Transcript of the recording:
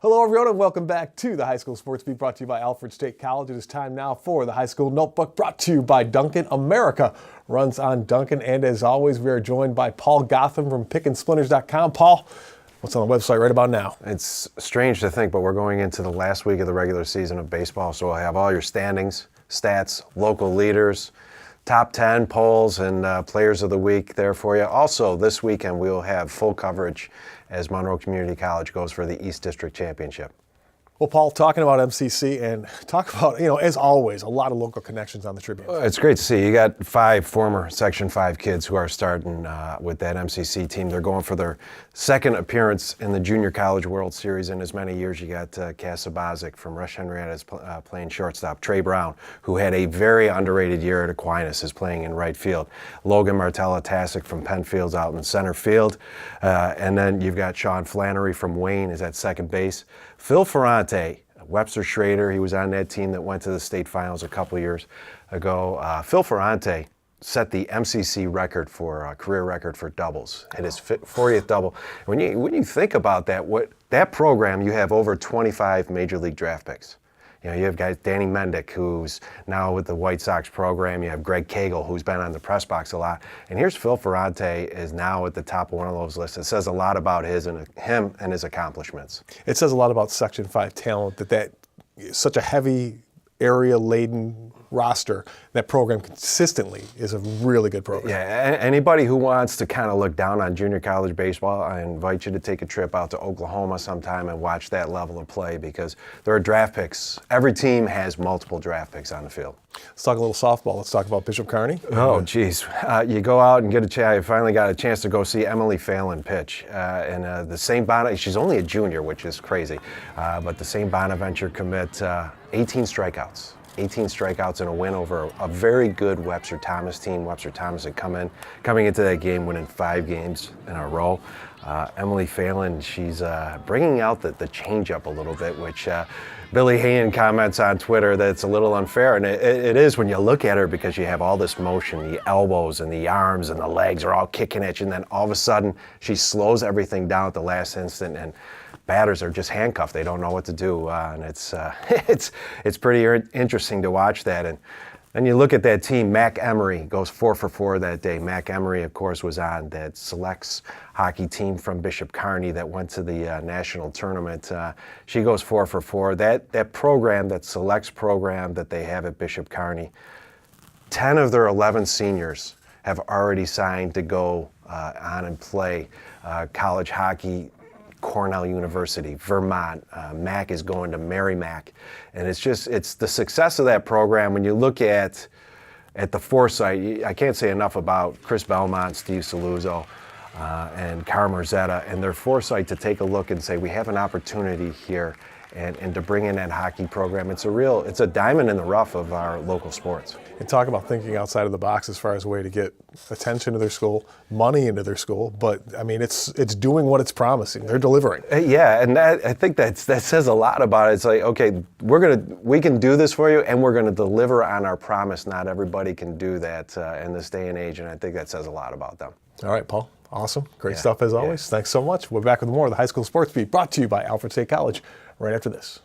Hello everyone and welcome back to the High School Sports Beat, brought to you by Alfred State College. It is time now for the High School Notebook, brought to you by Dunkin. America runs on Dunkin, and as always we are joined by Paul Gotham from PickinSplinters.com. Paul, what's on the website right about now? It's strange to think, but we're going into the last week of the regular season of baseball, so we'll have all your standings, stats, local leaders, top 10 polls, and players of the week there for you. Also, this weekend we will have full coverage as Monroe Community College goes for the East District Championship. Well, Paul, talking about MCC and talk about, as always, a lot of local connections on the Tribune. It's great to see. You got 5 former Section 5 kids who are starting with that MCC team. They're going for their second appearance in the Junior College World Series in as many years. You got Casabazic from Rush Henrietta's playing shortstop. Trey Brown, who had a very underrated year at Aquinas, is playing in right field. Logan Martella-Tasick from Penfield's out in center field. And then you've got Sean Flannery from Wayne is at second base. Phil Ferrante, Webster Schrader, he was on that team that went to the state finals a couple years ago. Phil Ferrante set the MCC record for career record for doubles. Hit his 40th double. When you think about that program, you have over 25 major league draft picks. You have guys, Danny Mendick, who's now with the White Sox program. You have Greg Cagle, who's been on the press box a lot. And here's Phil Ferrante is now at the top of one of those lists. It says a lot about him and his accomplishments. It says a lot about Section 5 talent, that such a heavy area-laden roster, that program consistently is a really good program. Yeah, anybody who wants to kind of look down on junior college baseball, I invite you to take a trip out to Oklahoma sometime and watch that level of play, because there are draft picks. Every team has multiple draft picks on the field. Let's talk a little softball. Let's talk about Bishop Kearney. Oh, geez. You go out and get a chance. I finally got a chance to go see Emily Phelan pitch. And the St. Bonaventure, she's only a junior, which is crazy. But the St. Bonaventure commit 18 strikeouts. 18 strikeouts and a win over a very good Webster Thomas team. Webster Thomas had coming into that game winning 5 games in a row. Emily Phelan, she's bringing out the changeup a little bit, which Billy Hayen comments on Twitter that it's a little unfair, and it is when you look at her, because you have all this motion, the elbows and the arms and the legs are all kicking at you, and then all of a sudden she slows everything down at the last instant, and batters are just handcuffed. They don't know what to do, and it's pretty interesting to watch that. And then you look at that team. Mac Emery goes 4 for 4 that day. Mac Emery, of course, was on that selects hockey team from Bishop Kearney that went to the national tournament. She goes 4 for 4. That program, that selects program that they have at Bishop Kearney, 10 of their 11 seniors have already signed to go on and play college hockey. Cornell University, Vermont. Mac is going to Merrimack. And it's the success of that program. When you look at the foresight, I can't say enough about Chris Belmont, Steve Saluzzo, and Carmer Zetta, and their foresight to take a look and say, we have an opportunity here, and to bring in that hockey program. It's a diamond in the rough of our local sports. And talk about thinking outside of the box as far as a way to get attention to their school, money into their school, but I mean, it's doing what it's promising. They're delivering. Yeah, and I think that says a lot about it. It's like, okay, we can do this for you, and we're gonna deliver on our promise. Not everybody can do that in this day and age, and I think that says a lot about them. All right, Paul. Awesome. Great stuff as always. Thanks so much. We're back with more of the High School Sports Beat, brought to you by Alfred State College right after this.